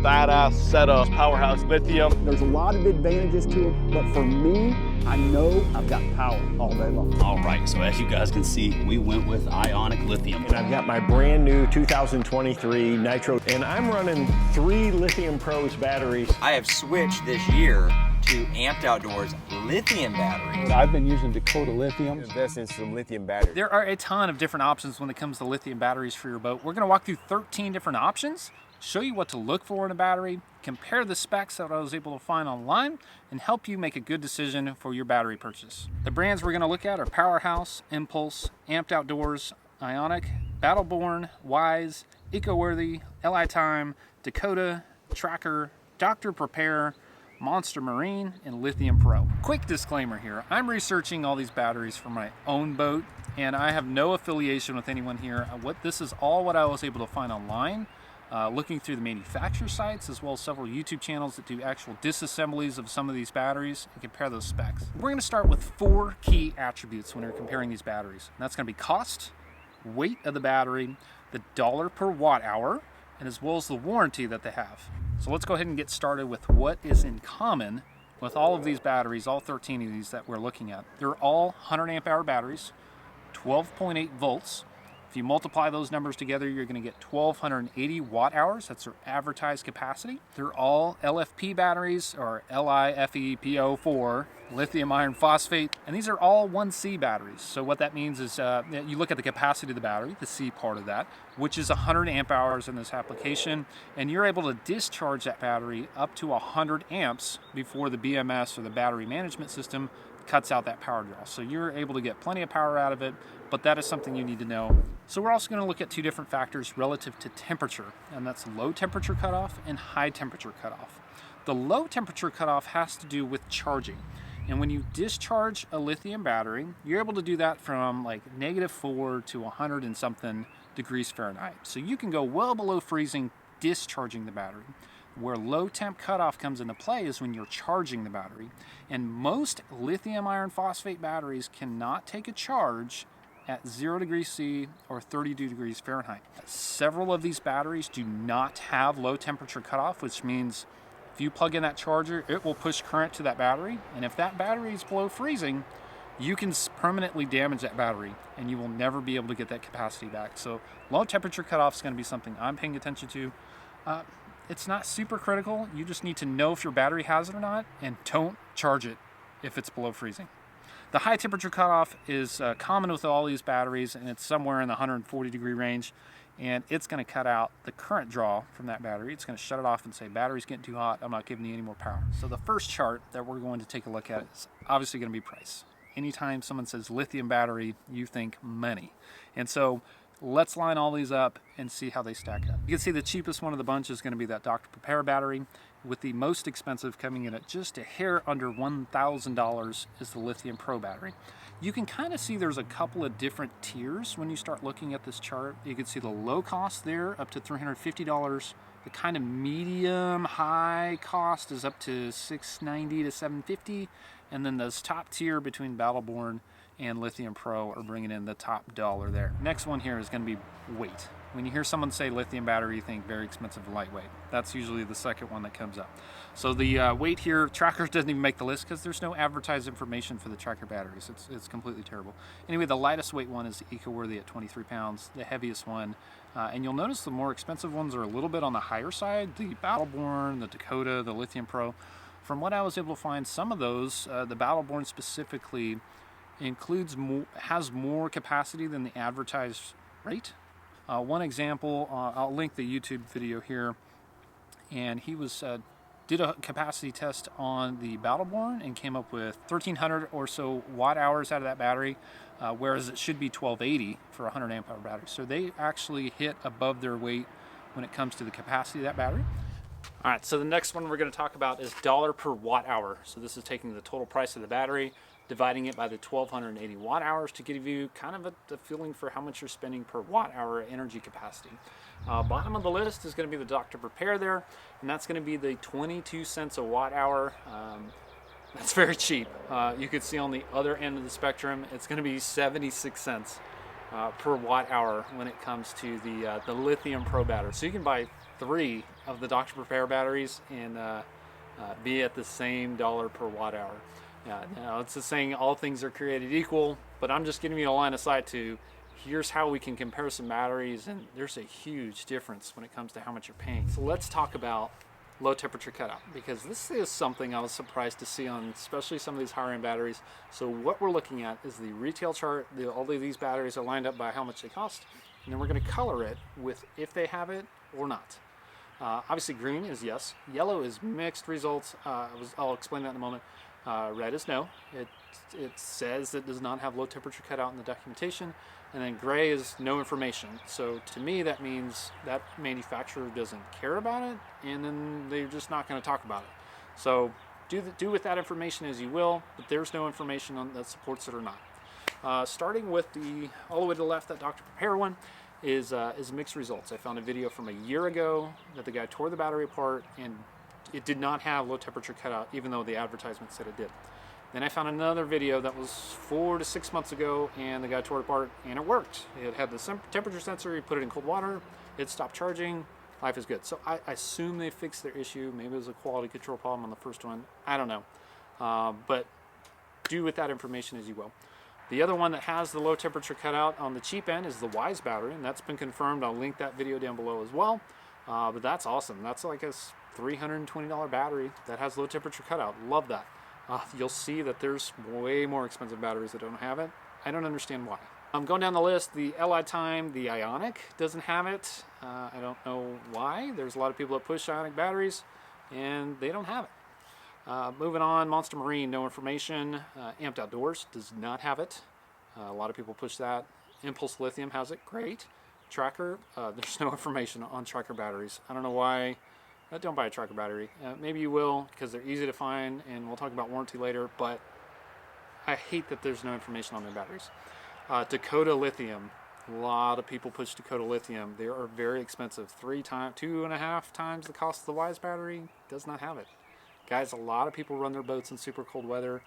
badass set of Powerhouse Lithium. There's a lot of advantages to it, but for me, I know I've got power all day long. All right, so as you guys can see, we went with Ionic Lithium. And I've got my brand new 2023 Nitro, and I'm running 3 Lithium Pros batteries. I have switched this year to Amped Outdoors lithium batteries. I've been using Dakota Lithium. Invest in some lithium batteries. There are a ton of different options when it comes to lithium batteries for your boat. We're going to walk through 13 different options, show you what to look for in a battery, compare the specs that I was able to find online, and help you make a good decision for your battery purchase. The brands we're going to look at are Powerhouse, Impulse, Amped Outdoors, Ionic, Battleborn, Weize, EcoWorthy, LiTime, Dakota, Tracker, Dr. Prepare, Monster Marine, and Lithium Pro. Quick disclaimer here, I'm researching all these batteries for my own boat, and I have no affiliation with anyone here. This is all what I was able to find online, looking through the manufacturer sites, as well as several YouTube channels that do actual disassemblies of some of these batteries and compare those specs. We're going to start with 4 key attributes when we're comparing these batteries. And that's going to be cost, weight of the battery, the dollar per watt hour, and as well as the warranty that they have. So let's go ahead and get started with what is in common with all of these batteries, all 13 of these that we're looking at. They're all 100 amp hour batteries, 12.8 volts. If you multiply those numbers together, you're going to get 1280 watt hours. That's their advertised capacity. They're all LFP batteries, or LiFePO4, lithium iron phosphate, and these are all 1C batteries. So what that means is you look at the capacity of the battery, the C part of that, which is 100 amp hours in this application, and you're able to discharge that battery up to 100 amps before the BMS, or the battery management system, cuts out that power draw. So you're able to get plenty of power out of it, but that is something you need to know. So we're also going to look at 2 different factors relative to temperature, and that's low temperature cutoff and high temperature cutoff. The low temperature cutoff has to do with charging. And when you discharge a lithium battery, you're able to do that from like -4 to 100 and something degrees Fahrenheit. So you can go well below freezing discharging the battery. Where low temp cutoff comes into play is when you're charging the battery. And most lithium iron phosphate batteries cannot take a charge at 0 degrees C or 32 degrees Fahrenheit. Several of these batteries do not have low temperature cutoff, which means if you plug in that charger, it will push current to that battery. And if that battery is below freezing, you can permanently damage that battery and you will never be able to get that capacity back. So low temperature cutoff is going to be something I'm paying attention to. It's not super critical. You just need to know if your battery has it or not, and don't charge it if it's below freezing. The high temperature cutoff is common with all these batteries, and it's somewhere in the 140 degree range, and it's going to cut out the current draw from that battery. It's going to shut it off and say, battery's getting too hot, I'm not giving you any more power. So the first chart that we're going to take a look at is obviously going to be price. Anytime someone says lithium battery, you think money. And so let's line all these up and see how they stack up. You can see the cheapest one of the bunch is going to be that Dr. Prepare battery, with the most expensive coming in at just a hair under $1,000 is the Lithium Pro battery. You can kind of see there's a couple of different tiers when you start looking at this chart. You can see the low cost there up to $350. The kind of medium high cost is up to $690 to $750. And then this top tier between Battleborn and Lithium Pro are bringing in the top dollar there. Next one here is going to be weight. When you hear someone say lithium battery, you think very expensive, lightweight. That's usually the second one that comes up. So the weight here, Tracker doesn't even make the list because there's no advertised information for the Tracker batteries. It's completely terrible. Anyway, the lightest weight one is the EcoWorthy at 23 pounds, the heaviest one. And you'll notice the more expensive ones are a little bit on the higher side. The Battleborn, the Dakota, the Lithium Pro. From what I was able to find, some of those, the Battleborn specifically, has more capacity than the advertised rate. One example, I'll link the YouTube video here, and he did a capacity test on the Battleborn and came up with 1,300 or so watt hours out of that battery, whereas it should be 1,280 for a 100 amp hour battery. So they actually hit above their weight when it comes to the capacity of that battery. All right, so the next one we're going to talk about is dollar per watt hour. So this is taking the total price of the battery, dividing it by the 1,280 watt hours to give you kind of a feeling for how much you're spending per watt hour energy capacity. Bottom of the list is going to be the Dr. Prepare there, and that's going to be the 22 cents a watt hour. That's very cheap. You could see on the other end of the spectrum, it's going to be 76 cents per watt hour when it comes to the Lithium Pro battery. So you can buy 3 of the Dr. Prepare batteries and be at the same dollar per watt hour. Now it's just saying all things are created equal, but I'm just giving you a line of sight to here's how we can compare some batteries, and there's a huge difference when it comes to how much you're paying. So let's talk about low temperature cutout, because this is something I was surprised to see on especially some of these higher end batteries. So what we're looking at is the retail chart. All of these batteries are lined up by how much they cost, and then we're going to color it with if they have it or not. Obviously green is yes, yellow is mixed results. I'll explain that in a moment. Red is no. It says it does not have low temperature cutout in the documentation, and then gray is no information. So to me that means that manufacturer doesn't care about it, and then they're just not going to talk about it. So do with that information as you will, but there's no information on that supports it or not. Starting with all the way to the left, that Dr. Prepare one is mixed results. I found a video from a year ago that the guy tore the battery apart and it did not have low temperature cutout, even though the advertisement said it did. Then I found another video that was 4 to 6 months ago, and the guy tore it apart and it worked. It had the temperature sensor, he put it in cold water, it stopped charging, life is good. So I assume they fixed their issue. Maybe it was a quality control problem on the first one, I don't know. But do with that information as you will. The other one that has the low temperature cutout on the cheap end is the Weize battery, and that's been confirmed. I'll link that video down below as well. But that's awesome. That's like a $320 battery that has low temperature cutout. Love that. You'll see that there's way more expensive batteries that don't have it. I don't understand why. I'm going down the list. The LiTime, the Ionic doesn't have it. I don't know why. There's a lot of people that push Ionic batteries and they don't have it. Moving on, Monster Marine, no information. Amped Outdoors does not have it. A lot of people push that. Impulse Lithium has it, great. Tracker, there's no information on Tracker batteries. I don't know why. Don't buy a Tracker battery. Maybe you will, because they're easy to find, and we'll talk about warranty later, but I hate that there's no information on their batteries. Dakota Lithium, a lot of people push Dakota Lithium. They are very expensive. 2.5 times the cost of the Weize battery. Does not have it. Guys, a lot of people run their boats in super cold weather.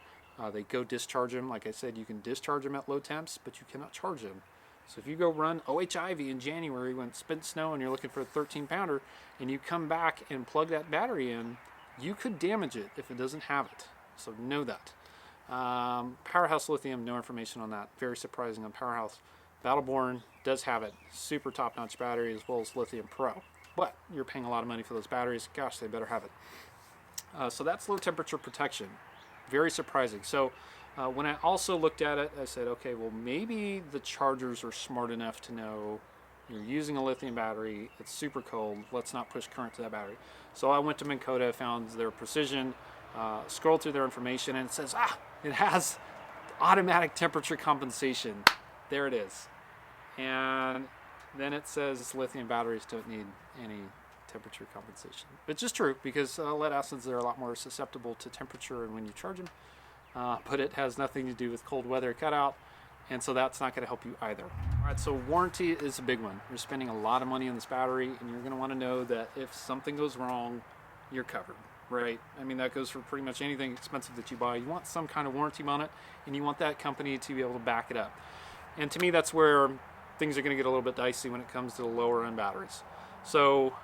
They go discharge them. Like I said, you can discharge them at low temps, but you cannot charge them. So if you go run OHIV in January when it's spent snow and you're looking for a 13 pounder and you come back and plug that battery in, you could damage it if it doesn't have it. So know that. Powerhouse Lithium, no information on that. Very surprising on Powerhouse. Battleborn does have it. Super top-notch battery as well as Lithium Pro. But you're paying a lot of money for those batteries. Gosh, they better have it. So that's low temperature protection. Very surprising. So when I also looked at it, I said, okay, well, maybe the chargers are smart enough to know you're using a lithium battery, it's super cold, let's not push current to that battery. So I went to Minn Kota, found their precision, scrolled through their information, and it says, it has automatic temperature compensation. There it is. And then it says lithium batteries don't need any temperature compensation. Which is true, because lead acids, they're a lot more susceptible to temperature and when you charge them. But it has nothing to do with cold weather cutout, and so that's not going to help you either. All right, so warranty is a big one. You're spending a lot of money on this battery, and you're going to want to know that if something goes wrong, you're covered, right? I mean, that goes for pretty much anything expensive that you buy. You want some kind of warranty on it, and you want that company to be able to back it up. And to me, that's where things are going to get a little bit dicey when it comes to the lower end batteries. So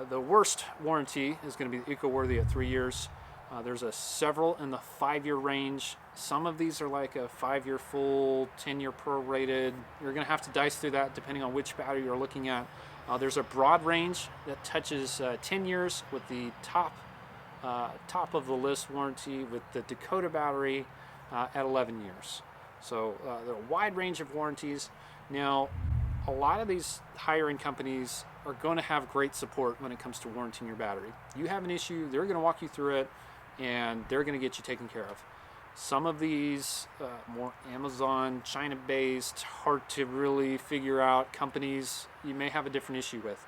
the worst warranty is going to be eco-worthy at 3 years. There's several in the 5-year range. Some of these are like a 5-year full, 10-year prorated. You're going to have to dice through that depending on which battery you're looking at. There's a broad range that touches 10 years with the top of the list warranty with the Dakota battery at 11 years. So there are a wide range of warranties. Now, a lot of these higher end companies are going to have great support when it comes to warranting your battery. You have an issue, they're going to walk you through it, and they're going to get you taken care of. Some of these more Amazon, China-based, hard to really figure out companies, you may have a different issue with.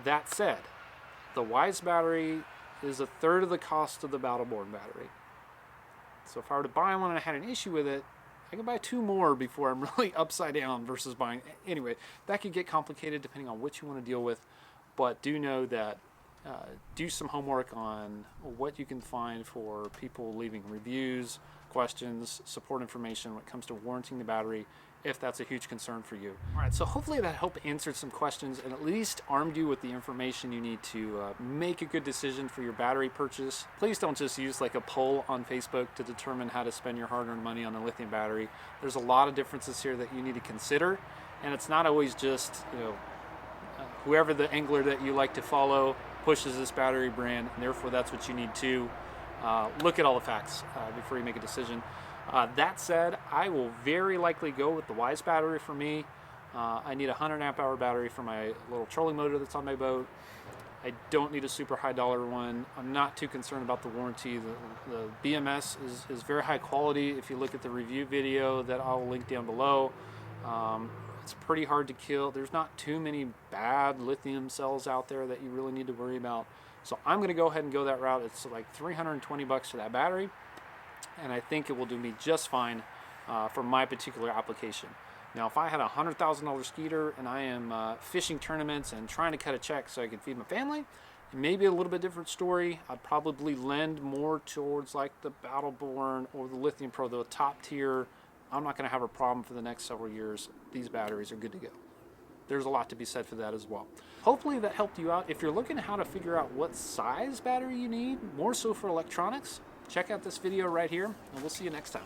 That said, the Weize battery is 1/3 of the cost of the Battleborn battery. So if I were to buy one and I had an issue with it, I could buy 2 more before I'm really upside down versus buying. Anyway, that could get complicated depending on what you want to deal with, but do know that do some homework on what you can find for people leaving reviews, questions, support information when it comes to warranting the battery if that's a huge concern for you. All right, so hopefully that helped answer some questions and at least armed you with the information you need to make a good decision for your battery purchase. Please don't just use like a poll on Facebook to determine how to spend your hard-earned money on a lithium battery. There's a lot of differences here that you need to consider, and it's not always just, you know, whoever the angler that you like to follow pushes this battery brand, and therefore that's what you need to look at all the facts before you make a decision. That said, I will very likely go with the Weize battery for me. I need a 100 amp hour battery for my little trolling motor that's on my boat. I don't need a super high dollar one. I'm not too concerned about the warranty. The BMS is very high quality. If you look at the review video that I'll link down below, it's pretty hard to kill. There's not too many bad lithium cells out there that you really need to worry about. So I'm gonna go ahead and go that route. It's like 320 bucks for that battery, and I think it will do me just fine for my particular application. Now, if I had a $100,000 skeeter and I am fishing tournaments and trying to cut a check so I can feed my family, maybe a little bit different story. I'd probably lend more towards like the Battleborn or the Lithium Pro, the top tier. I'm not gonna have a problem for the next several years. These batteries are good to go. There's a lot to be said for that as well. Hopefully that helped you out. If you're looking at how to figure out what size battery you need, more so for electronics, check out this video right here, and we'll see you next time.